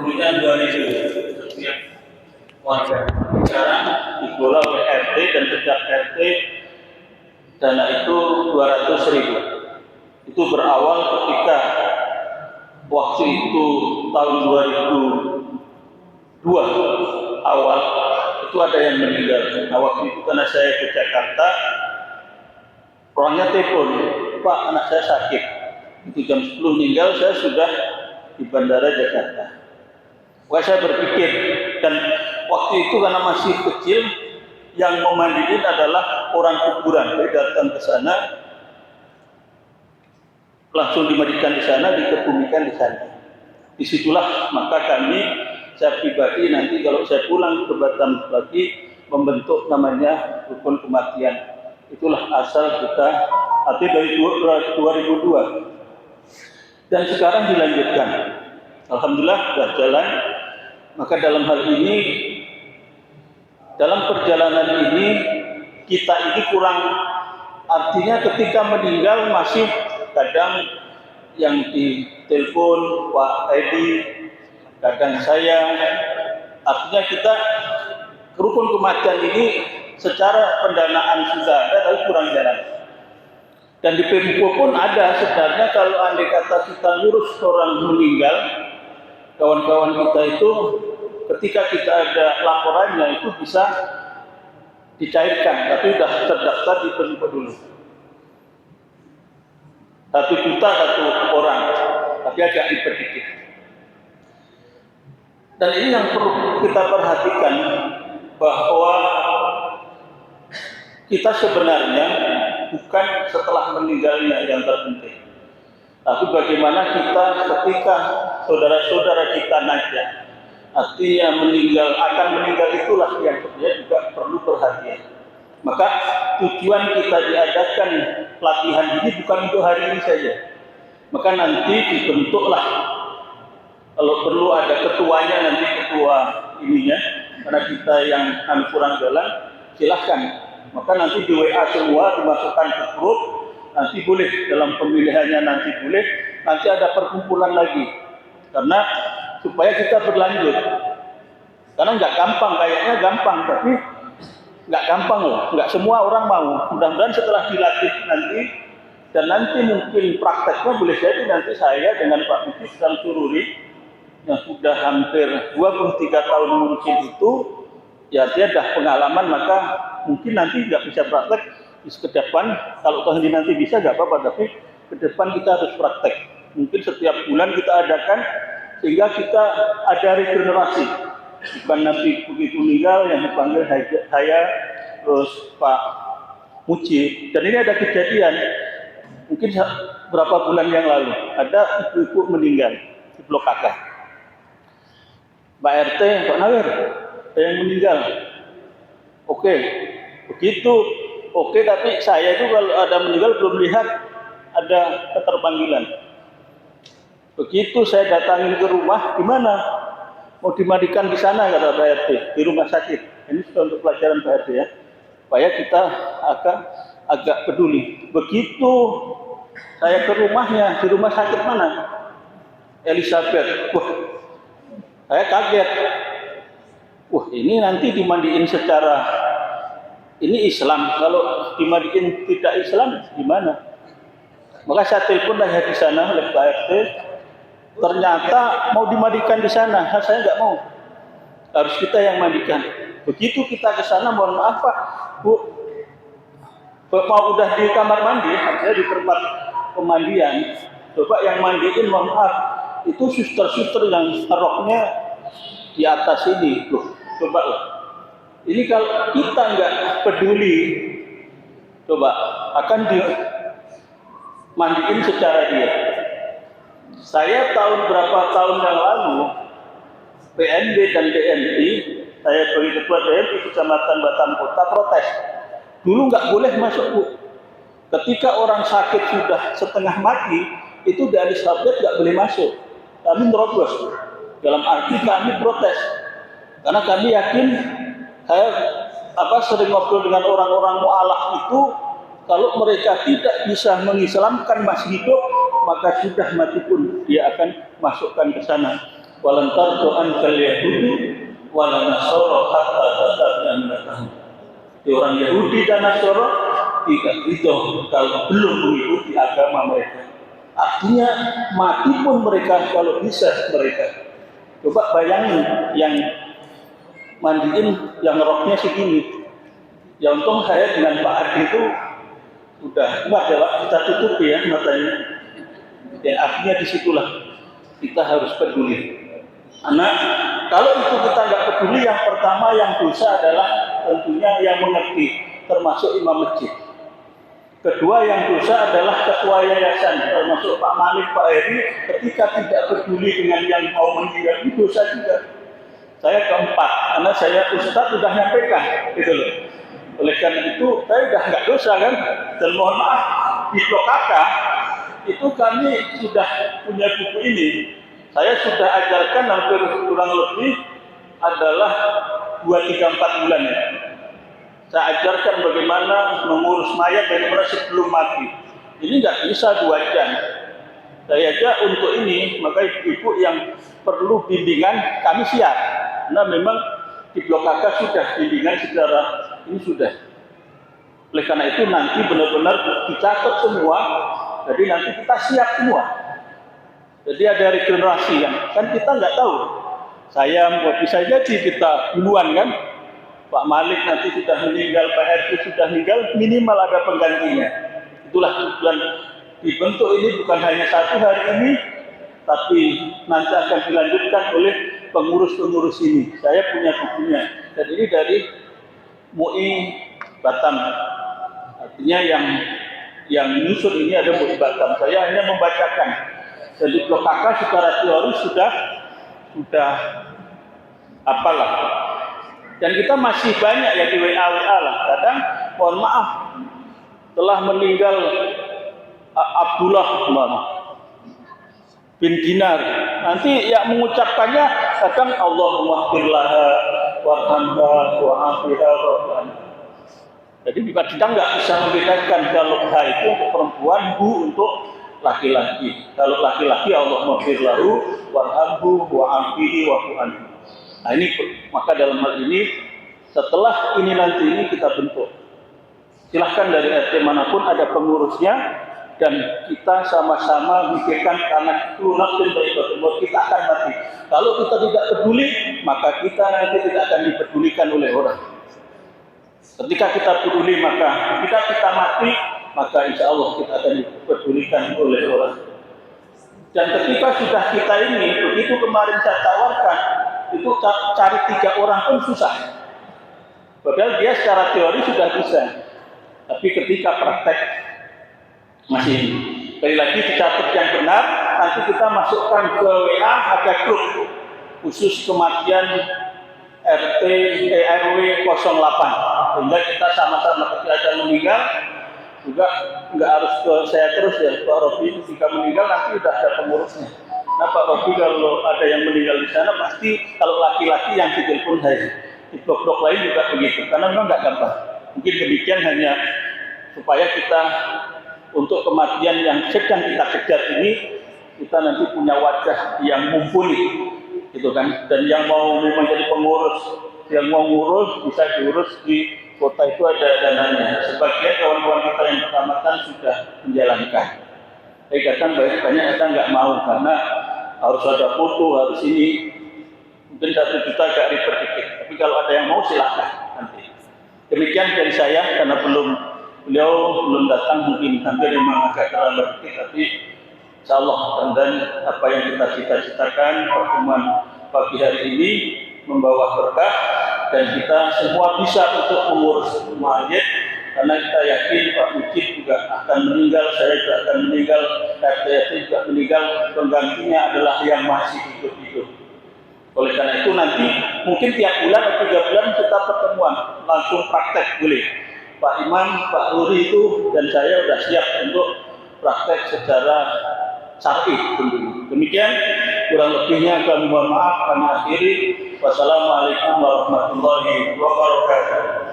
dulunya 2.000 setiap warga. Sekarang dikelola oleh RT dan setiap RT dana itu 200.000. Itu berawal ketika waktu itu tahun 2002 awal itu ada yang meninggal. Nah, waktu itu karena saya ke Jakarta, orangnya telepon, Pak, anak saya sakit. Itu jam 10 meninggal, saya sudah di Bandara Jakarta. Wah, saya berpikir, dan waktu itu karena masih kecil, yang memandiin adalah orang kuburan. Saya datang ke sana, langsung dimandikan di sana, dikebumikan di sana. Disitulah maka kami, saya pribadi nanti kalau saya pulang ke Batam lagi, membentuk namanya rukun kematian. Itulah asal kita, artinya dari 2002. Dan sekarang dilanjutkan. Alhamdulillah sudah jalan. Maka dalam hal ini, dalam perjalanan ini, kita ini kurang, artinya ketika meninggal masih kadang yang ditelepon Pak Edi, kadang saya, artinya kita rukun kematian ini secara pendanaan sudah ada, tapi kurang jalan. Dan di Pemko pun ada sebenarnya, kalau andai kata kita ngurus orang meninggal, kawan-kawan kita itu ketika kita ada laporannya itu bisa dicairkan, tapi sudah terdaftar di Pemko dulu. 1 juta 1 orang, tapi agak ribet dikit. Dan ini yang perlu kita perhatikan, bahwa kita sebenarnya bukan setelah meninggalnya yang terpenting, tapi bagaimana kita ketika saudara-saudara kita najah, artinya akan meninggal, itulah yang sebenarnya juga perlu perhatian. Maka tujuan kita diadakan pelatihan ini bukan untuk hari ini saja. Maka nanti dibentuklah, kalau perlu ada ketuanya, nanti ketua ininya, karena kita yang kurang jalan, silahkan. Maka nanti di WA semua dimasukkan ke grup, nanti boleh dalam pemilihannya, nanti boleh, nanti ada perkumpulan lagi. Karena supaya kita berlanjut. Karena nggak gampang, kayaknya gampang, tapi nggak gampang loh, nggak semua orang mau. Mudah-mudahan setelah dilatih nanti, dan nanti mungkin prakteknya boleh jadi nanti saya dengan Pak Bukit dan Sururi yang sudah hampir 23 tahun mungkin itu, ya dia dah pengalaman, maka mungkin nanti nggak bisa praktek ke depan. Kalau tahun ini nanti bisa nggak apa-apa, tapi ke depan kita harus praktek. Mungkin setiap bulan kita adakan, sehingga kita ada regenerasi. Bukan nanti begitu meninggal yang dipanggil saya, terus Pak Muji. Dan ini ada kejadian, mungkin berapa bulan yang lalu, ada ibu-ibu meninggal di Blok KK. Mbak RT, Pak Nawir, ada yang meninggal. Oke, begitu. Oke, tapi saya itu kalau ada meninggal belum lihat ada keterpanggilan. Begitu saya datangin ke rumah, gimana? Mau dimandikan di sana, kata Pak RT, di rumah sakit. Ini sudah untuk pelajaran Pak RT ya, supaya kita agak peduli. Begitu saya ke rumahnya, di rumah sakit mana? Elizabeth. Wah, saya kaget. Wah, ini nanti dimandiin secara ini Islam. Kalau dimandiin tidak Islam, gimana? Maka saya telepon lah di sana oleh Pak RT. Ternyata mau dimandikan di sana, saya nggak mau. Harus kita yang mandikan. Begitu kita ke sana, mohon maaf Pak, Bu, mau udah di kamar mandi, artinya di tempat pemandian, coba yang mandiin, mohon maaf, itu suster-suster yang roknya di atas ini, loh, coba loh. Ini kalau kita nggak peduli, coba akan dimandiin secara dia. Saya berapa tahun yang lalu, PNB dan DNI, saya sebagai ketua DNI Kecamatan Batam Kota protes. Dulu nggak boleh masuk, Bu. Ketika orang sakit sudah setengah mati, itu di Elizabeth nggak boleh masuk. Kami nerobos, dalam arti kami protes. Karena kami yakin, saya sering ngobrol dengan orang-orang mu'alaf itu, kalau mereka tidak bisa mengislamkan masih hidup, maka sudah mati pun dia akan masukkan ke sana. walan tardu ankal yahudu walan nasara hatta tatabna millatahum. Orang Yahudi dan Nasara tidak ridho kalau belum mengikuti agama mereka. Artinya mati pun mereka kalau bisa mereka. Coba bayangin yang mandiin yang roknya segini. Ya untung saya dengan Pak Adi itu udah enggak ya Pak, kita tutupi ya matanya. Dan artinya disitulah kita harus peduli. Karena kalau itu kita nggak peduli, yang pertama yang dosa adalah tentunya yang mengerti, termasuk imam masjid. Kedua yang dosa adalah ketua yayasan, termasuk Pak Malik, Pak Heri, ketika tidak peduli dengan yang mau meninggal, itu dosa juga. Saya keempat, karena saya Ustadz sudah nyampaikan, gitu loh. Oleh karena itu, saya sudah nggak dosa kan, dan mohon maaf, di Blok KK, itu kami sudah punya buku ini. Saya sudah ajarkan hampir kurang lebih adalah 2-3-4 bulan ya. Saya ajarkan bagaimana mengurus mayat bagaimana sebelum mati. Ini nggak bisa 2 jam. Saya aja untuk ini, maka ibu-ibu yang perlu bimbingan kami siap. Nah memang di Blok KK sudah bimbingan secara ini sudah. Oleh karena itu nanti benar-benar dicatat semua. Jadi nanti kita siap semua. Jadi ada regenerasi kan kita nggak tahu. Saya bisa jadi kita duluan kan. Pak Malik nanti sudah meninggal, Pak Herku sudah meninggal, minimal ada penggantinya. Itulah tujuan dibentuk ini bukan hanya 1 hari ini, tapi nanti akan dilanjutkan oleh pengurus-pengurus ini. Saya punya bukunya. Dan ini dari MUI Batam. Artinya yang nyusun ini ada MUI Batam. Saya hanya membacakan. Jadi Blok KK secara teori sudah apalah. Dan kita masih banyak ya di WA lah. Kadang mohon maaf telah meninggal Abdullah bin Dinar. Nanti yang mengucapkannya kadang Allahumma firlaha warhamha wa'afiha wa'afiha. Jadi kita nggak bisa membedakan kalau H itu untuk perempuan, Bu untuk laki-laki. Kalau laki-laki Allahumma firlahu warhamhu wa'afihi wa'afiha. Nah ini maka dalam hal ini setelah ini nanti ini kita bentuk. Silahkan dari RT manapun ada pengurusnya dan kita sama-sama mikirkan karena itu nasib dari Bapak kita akan mati. Kalau kita tidak peduli maka kita nanti tidak akan dipedulikan oleh orang. Ketika kita peduli maka ketika kita mati maka insya Allah kita akan dipedulikan oleh orang. Dan ketika sudah kita ini begitu kemarin saya tawarkan itu cari 3 orang pun susah. Padahal dia secara teori sudah bisa. Tapi ketika praktek masih sekali lagi dicatat yang benar, nanti kita masukkan ke WA ada grup khusus kematian RT RW 08. Sehingga kita sama-sama ketika ada meninggal juga nggak harus ke saya terus ya, Pak Robi jika meninggal nanti sudah ada pengurusnya. Nah Pak Robi kalau ada yang meninggal di sana pasti kalau laki-laki yang ditelepon saya. Di blok-blok lain juga begitu, karena memang nggak gampang. Mungkin demikian hanya supaya kita untuk kematian yang sedang kita kejar ini kita nanti punya wajah yang mumpuni, gitu kan. Dan yang mau memang jadi pengurus, yang mau ngurus bisa diurus di kota itu ada dananya. Sebagian kawan-kawan kita yang kecamatan sudah menjalankan. Tapi kadang banyak kita nggak mau karena harus ada foto, harus ini. Mungkin 1 juta agak ribet dikit. Tapi kalau ada yang mau silahkan nanti. Demikian dari saya karena beliau belum datang mungkin hampir memang agak terlambat dikit. Tapi insya Allah dan apa yang kita cita-citakan pertemuan pagi hari ini membawa berkah dan kita semua bisa untuk mengurus mayat. Karena kita yakin Pak Mujib juga akan meninggal, saya juga akan meninggal, RT juga meninggal, penggantinya adalah yang masih hidup-hidup. Oleh karena itu nanti mungkin tiap bulan atau 3 bulan kita pertemuan, langsung praktek boleh. Pak Imam, Pak Ruri itu dan saya sudah siap untuk praktek secara syar'i tentunya. Demikian kurang lebihnya kami mohon maaf, kami akhiri. Wassalamualaikum warahmatullahi wabarakatuh.